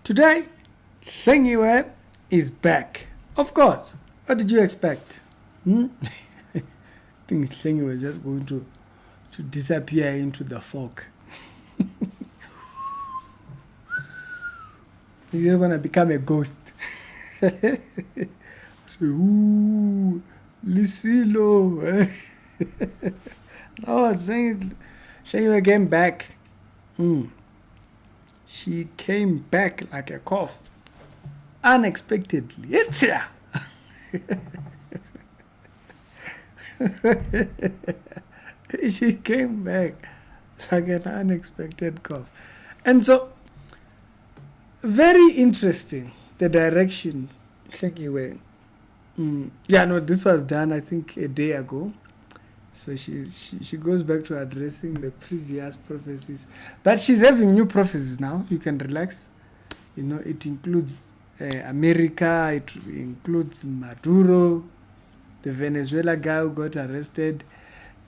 Today, Hlengiwe is back. Of course. What did you expect? I think Hlengiwe is just going to disappear into the fog. He's just going to become a ghost. So, ooh, Lisilo. No, I'm saying Hlengiwe came back. She came back like a cough. Unexpectedly. It's here. She came back like an unexpected cough. And so, very interesting, the direction Hlengiwe. This was done, I think, a day ago. So she goes back to addressing the previous prophecies. But she's having new prophecies now. You can relax. It includes America. It includes Maduro, the Venezuela guy who got arrested,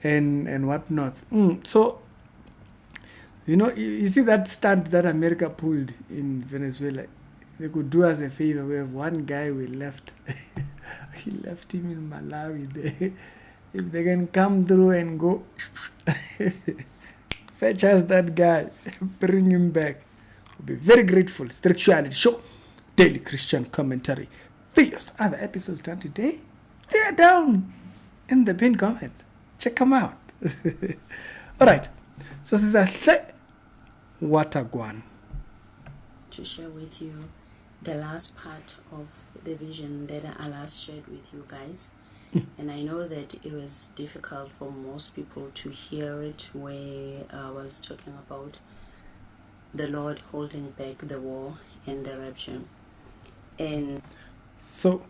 and whatnot. So, you see that stunt that America pulled in Venezuela. They could do us a favor. We have one guy we left. He left him in Malawi. If they can come through and go fetch us that guy, bring him back, we'll be very grateful. Spirituality Show, Daily Christian Commentary. Videos, other episodes done today, they're down in the pinned comments. Check them out. Alright, so this is a Watagwan. To share with you the last part of the vision that I last shared with you guys. And I know that it was difficult for most people to hear it, where I was talking about the Lord holding back the war and the rapture. And so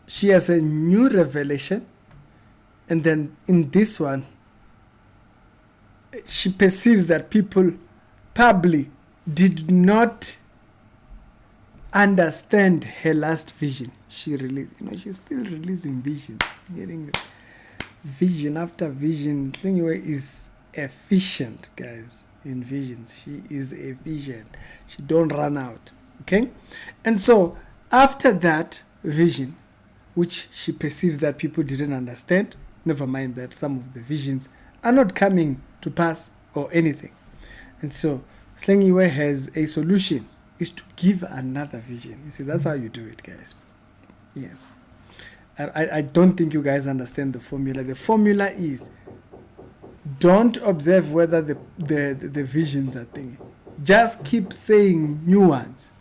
she has a new revelation, and then in this one she perceives that people probably did not understand her last vision she released. She's still releasing vision, getting vision after vision. Hlengiwe is efficient, guys, in visions. She is a vision. She don't run out. Okay? And so after that vision, which she perceives that people didn't understand, never mind that some of the visions are not coming to pass or anything. And so Hlengiwe has a solution, is to give another vision. You see, that's how you do it, guys. Yes. I don't think you guys understand the formula. The formula is, don't observe whether the visions are thinking. Just keep saying new ones.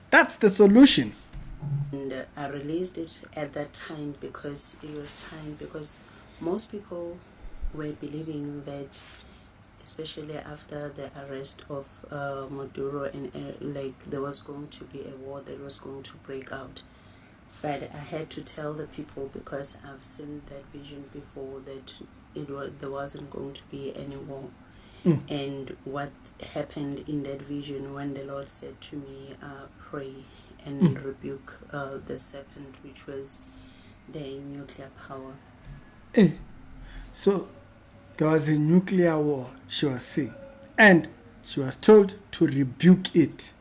That's the solution. And I released it at that time because it was time, because most people were believing that, especially after the arrest of Maduro, and there was going to be a war that was going to break out. But I had to tell the people, because I've seen that vision before, that there wasn't going to be any war. And what happened in that vision, when the Lord said to me, pray and rebuke the serpent, which was the nuclear power. So there was a nuclear war, she was seeing, and she was told to rebuke it.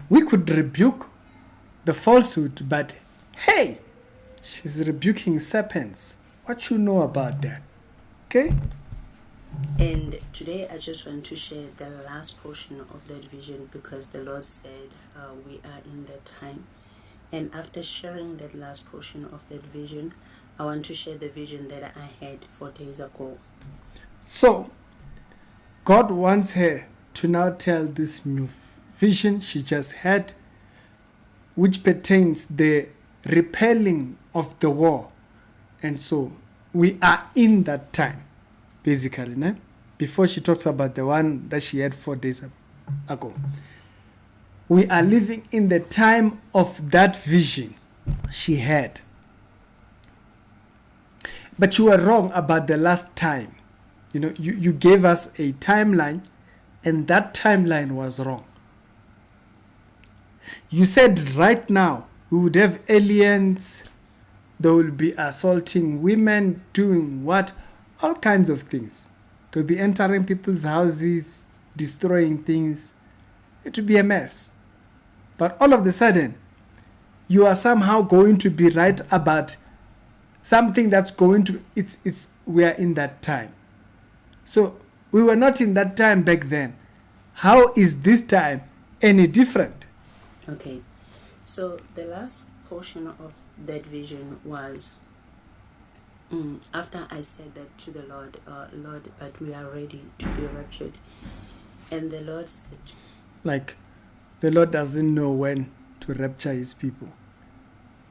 We could rebuke the falsehood, but hey, she's rebuking serpents. What you know about that? Okay? And today I just want to share the last portion of that vision, because the Lord said we are in that time. And after sharing that last portion of that vision, I want to share the vision that I had 4 days ago. So, God wants her to now tell this new vision she just had, which pertains the repelling of the war. And so, we are in that time, basically. Né? Before she talks about the one that she had 4 days ago. We are living in the time of that vision she had. But you were wrong about the last time. You gave us a timeline, and that timeline was wrong. You said right now we would have aliens, they will be assaulting women, doing what? All kinds of things. They'll be entering people's houses, destroying things. It will be a mess. But all of a sudden, you are somehow going to be right about something that's going to, we are in that time. So we were not in that time back then. How is this time any different? Okay, so the last portion of that vision was after I said that to the Lord, Lord, but we are ready to be raptured. And the Lord said, like, the Lord doesn't know when to rapture his people.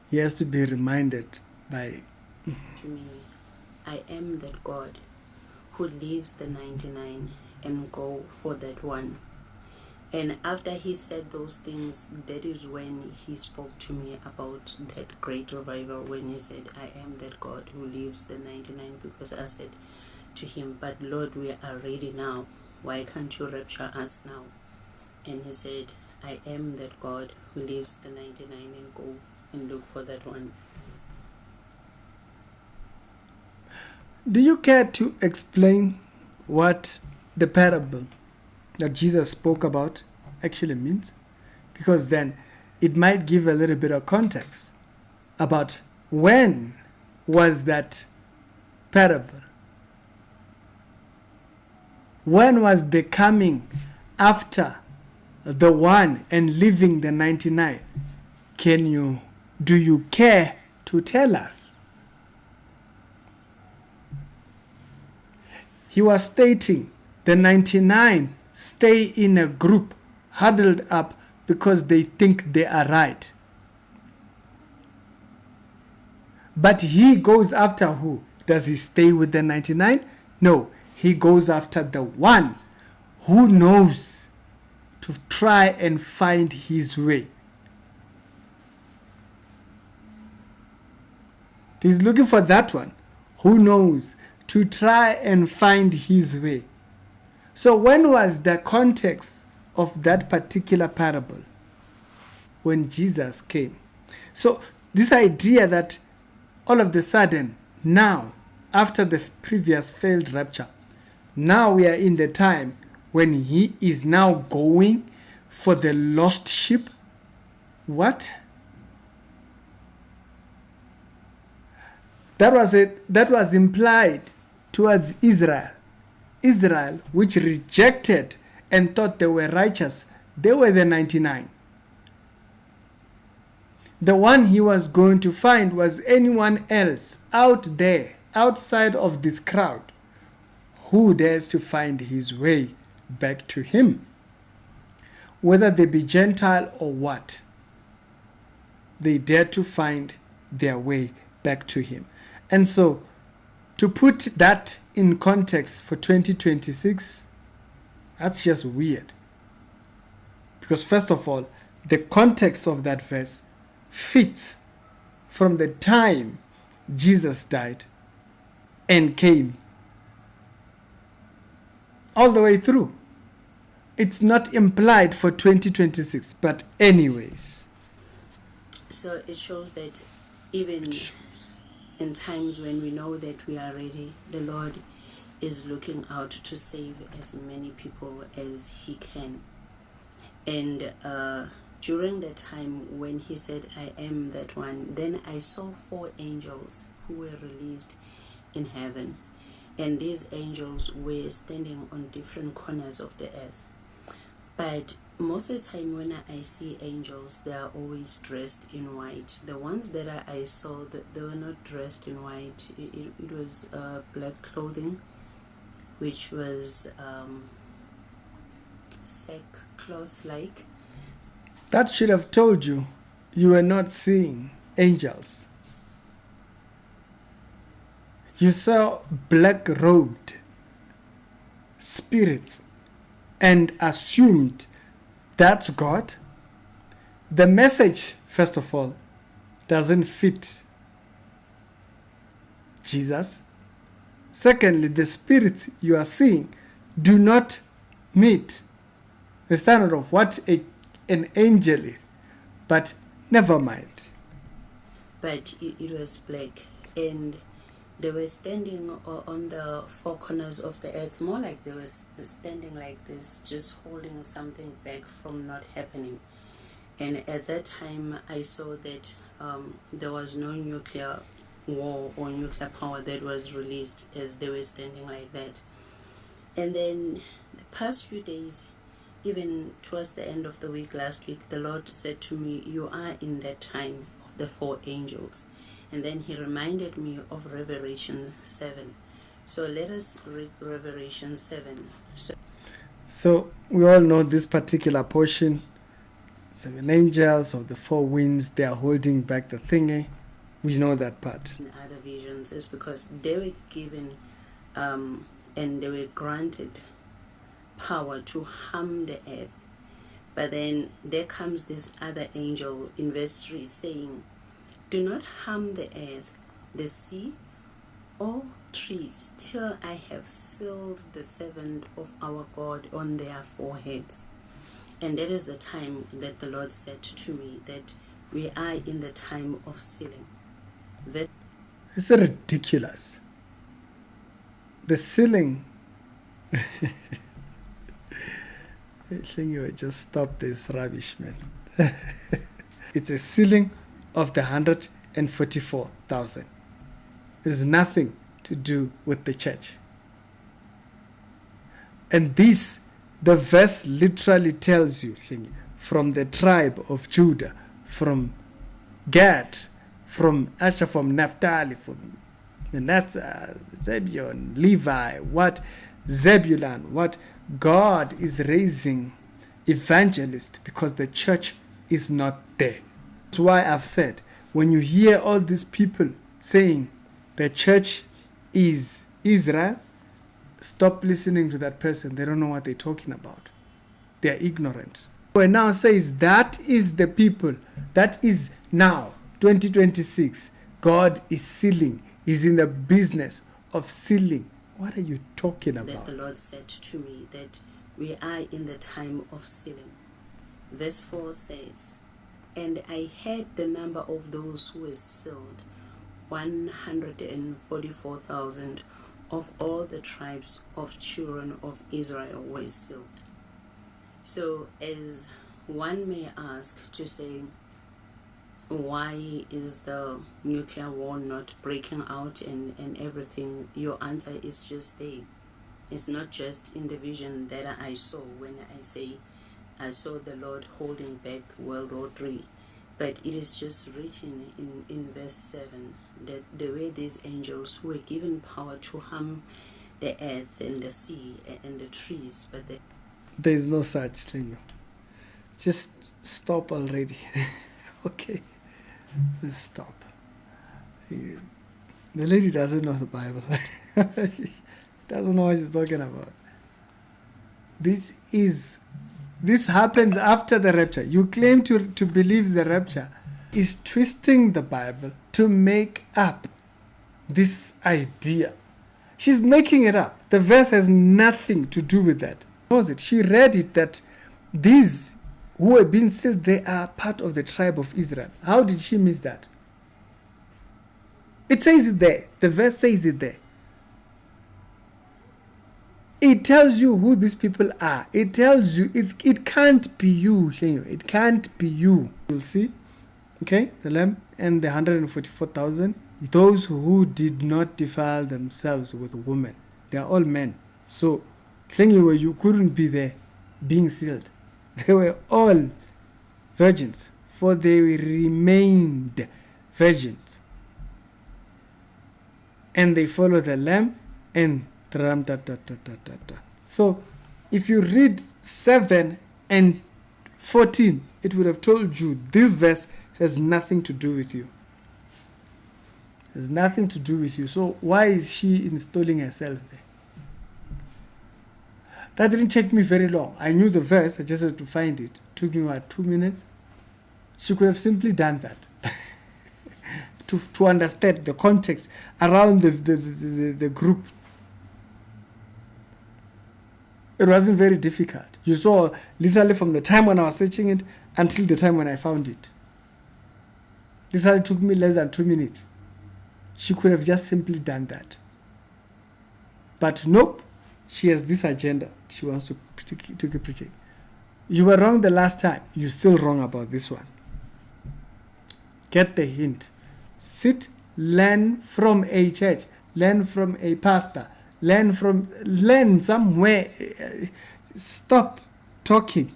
He has to be reminded by to me, I am that God who leaves the 99 and go for that one. And after he said those things, that is when he spoke to me about that great revival, when he said, I am that God who leaves the 99, because I said to him, but Lord, we are ready now. Why can't you rapture us now? And he said, I am that God who leaves the 99 and go and look for that one. Do you care to explain what the parable that Jesus spoke about actually means? Because then it might give a little bit of context about when was that parable? When was the coming after the one and leaving the 99? Do you care to tell us? He was stating the 99 stay in a group huddled up because they think they are right. But he goes after who? Does he stay with the 99? No, he goes after the one who knows to try and find his way. He's looking for that one who knows to try and find his way. So when was the context of that particular parable? When Jesus came. So this idea that all of a sudden, now, after the previous failed rapture, now we are in the time when he is now going for the lost sheep. What? That was implied towards Israel. Israel, which rejected and thought they were righteous, they were the 99. The one he was going to find was anyone else out there, outside of this crowd, who dares to find his way back to him. Whether they be Gentile or what, they dare to find their way back to him. And so, to put that in context for 2026, that's just weird. Because first of all, the context of that verse fits from the time Jesus died and came all the way through. It's not implied for 2026, but anyways. So it shows that even in times when we know that we are ready, the Lord is looking out to save as many people as he can. And during the time when he said, I am that one, then I saw 4 angels who were released in heaven. And these angels were standing on different corners of the earth. But most of the time when I see angels, they are always dressed in white. The ones that I saw, they were not dressed in white. It was black clothing, which was sackcloth-like. That should have told you you were not seeing angels. You saw black-robed spirits and assumed that's God. The message, first of all, doesn't fit Jesus. Secondly, the spirits you are seeing do not meet the standard of what an angel is. But never mind. But it was black. And They were standing on the four corners of the earth, more like they were standing like this, just holding something back from not happening. And at that time, I saw that there was no nuclear war or nuclear power that was released as they were standing like that. And then the past few days, even towards the end of the week, last week, the Lord said to me, you are in that time of the four angels. And then he reminded me of Revelation 7. So let us read Revelation 7. So we all know this particular portion. 7 angels of the 4 winds, they are holding back the thingy. We know that part. In other visions is because they were given and they were granted power to harm the earth. But then there comes this other angel in verse 3 saying, do not harm the earth, the sea, or trees, till I have sealed the servant of our God on their foreheads. And that is the time that the Lord said to me that we are in the time of sealing. It's ridiculous. The sealing. Hlengiwe, just stop this rubbish, man. It's a sealing of the 144,000. It's nothing to do with the church. And this, the verse literally tells you, from the tribe of Judah, from Gad, from Asher, from Naphtali, from Manasseh, Zebulun, Levi, what Zebulun, what God is raising evangelists because the church is not there. That's why I've said, when you hear all these people saying the church is Israel, stop listening to that person. They don't know what they're talking about. They're ignorant. It now says that is the people, that is now, 2026. God is sealing. He's in the business of sealing. What are you talking about? That the Lord said to me that we are in the time of sealing. Verse 4 says, and I heard the number of those who were sealed, 144,000 of all the tribes of children of Israel were sealed. So as one may ask to say, why is the nuclear war not breaking out and everything? Your answer is just there. It's not just in the vision that I saw when I say I saw the Lord holding back World War III. But it is just written in verse 7 that there were these angels who were given power to harm the earth and the sea and the trees. But there is no such thing. Just stop already. Okay? Just stop. The lady doesn't know the Bible. She doesn't know what she's talking about. This happens after the rapture. You claim to believe the rapture is twisting the Bible to make up this idea. She's making it up. The verse has nothing to do with that. She read it that these who have been sealed, they are part of the tribe of Israel. How did she miss that? It says it there. The verse says it there. It tells you who these people are. It tells you it can't be you. It can't be you. You'll see. Okay, the Lamb and the 144,000. Those who did not defile themselves with women. They are all men. So, Hlengiwe, you couldn't be there being sealed. They were all virgins, for they remained virgins. And they follow the Lamb and so if you read 7 and 14, it would have told you this verse has nothing to do with you. Has nothing to do with you. So why is she installing herself there? That didn't take me very long. I knew the verse, I just had to find it. It took me 2 minutes. She could have simply done that. to understand the context around the group. It wasn't very difficult. You saw literally from the time when I was searching it until the time when I found it. Literally took me less than 2 minutes. She could have just simply done that. But nope, she has this agenda. She wants to keep preaching. You were wrong the last time. You're still wrong about this one. Get the hint. Sit, learn from a church, learn from a pastor, learn somewhere. Stop talking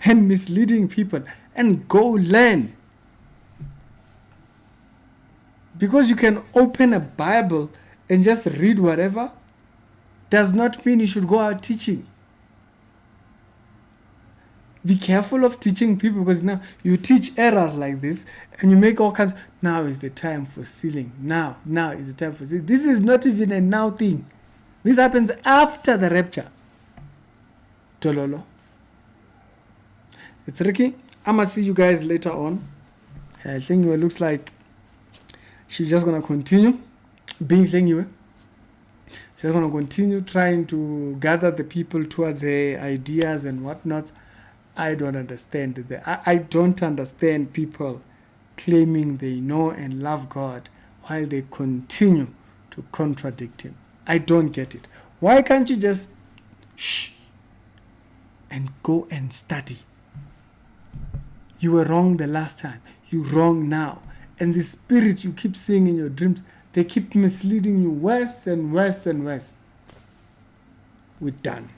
and misleading people and go learn. Because you can open a Bible and just read whatever does not mean you should go out teaching. Be careful of teaching people, because now you teach errors like this and you make all kinds. Now is the time for stealing. Now is the time for stealing. This is not even a now thing. This happens after the rapture. Tololo. It's Ricky. I'm going to see you guys later on. I think it looks like she's just going to continue being Hlengiwe. She's going to continue trying to gather the people towards her ideas and whatnot. I don't understand. I don't understand people claiming they know and love God while they continue to contradict Him. I don't get it. Why can't you just shh and go and study? You were wrong the last time. You're wrong now. And the spirits you keep seeing in your dreams, they keep misleading you worse and worse and worse. We're done.